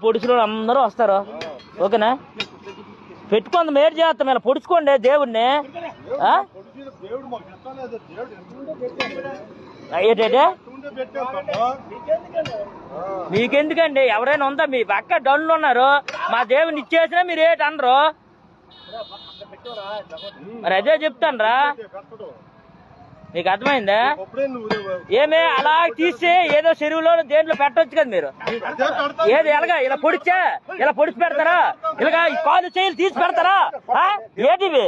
పొడుచులు అందరూ వస్తారు, ఓకేనా? పెట్టుకుంది మేలు చేస్తాం, ఇలా పొడుచుకోండి దేవుడిని. ఏంటంటే మీకెందుకండి? ఎవరైనా ఉందా? మీ పక్క డౌన్లు ఉన్నారు, మా దేవుడిని ఇచ్చేసినా మీరు ఏంటి అనరు? మరి అదే చెప్తాను, మీకు అర్థమైందా? ఏమే అలా తీసి ఏదో చెరువులో దేంట్లో పెట్టవచ్చు కదా మీరు. ఏది ఎలాగా ఇలా పొడిచి పెడతారా? ఇలాగా కాలు చేతులు తీసి పెడతారా? ఏంటివి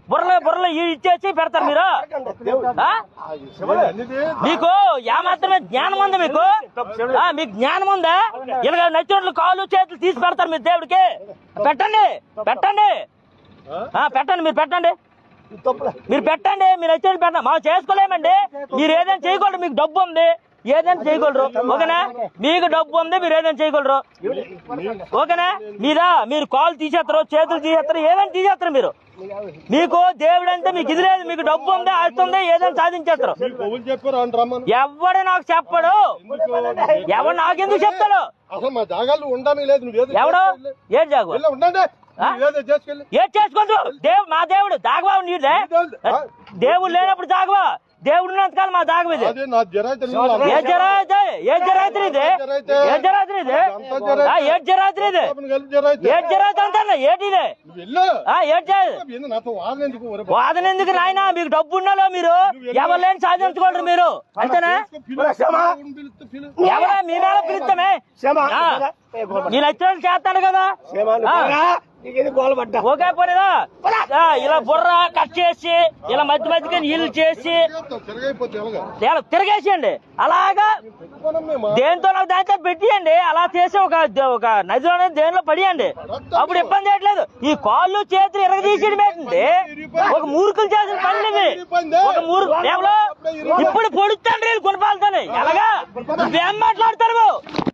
బుర్రలు ఇచ్చేసి పెడతారు మీరు? మీకు ఏమాత్రమే జ్ఞానం ఉందా? మీకు జ్ఞానం ఉందా? ఇలాగ నచ్చినట్లు కాలు చేతులు తీసి పెడతారు మీరు దేవుడికి? పెట్టండి మీరు పెట్టండి, మీరు వచ్చేది పెట్టండి. మనం చేసుకోలేమండి. మీరు ఏదైనా చేయగలరు, మీకు డబ్బు ఉంది, ఏదైనా చేయగలరు, ఓకేనా? మీకు డబ్బు ఉంది, మీరు ఏదైనా చేయగలరు, ఓకేనా? మీరు కాళ్ళు తీసేస్తారు, చేతులు తీసేస్తారు, ఏదైనా తీసేస్తారు మీరు. మీకు దేవుడు అంటే మీకు ఇది లేదు, మీకు డబ్బు ఉంది, ఆస్తుంది, ఏదైనా సాధించేస్తారు. ఎవడు నాకు చెప్పడు, ఎవడు నాకెందుకు చెప్తాడు? ఎవడు ఏం జాగు ఏం చేసుకోవచ్చు? మా దేవుడు దాగవా నీదే? దేవుడు లేనప్పుడు దాగవా? దేవుడు ఉన్నంతకాలం మా దాగం ఇది. వాదన ఎందుకు నాయన? మీకు డబ్బు ఉన్నాలో మీరు ఎవరు లేని సాధించుకోండి మీరు, అంతేనా? ఎవరా మీ మేళ పిలుస్తామే? నేను వచ్చిన చేస్తాను కదా, ఓకే పోలేదా? ఇలా బుర్ర కట్ చేసి ఇలా మధ్యకి నీళ్లు చేసి తిరగేసేయండి. అలాగా దేంతో నాకు దాంతో పెట్టియండి. అలా చేసి ఒక నదిలోనే దేనిలో పడియండి, అప్పుడు ఇబ్బంది చేయట్లేదు. ఈ కాళ్ళు చేతులు ఎరగదీసేయడం ఏంటండి? ఒక మూర్ఖులు చేసిన పనులు ఇవి. ఒక ఇప్పుడు పొడుస్తాండ్రి గుణపాలతోని. ఎలాగా నువ్వేం మాట్లాడుతావు?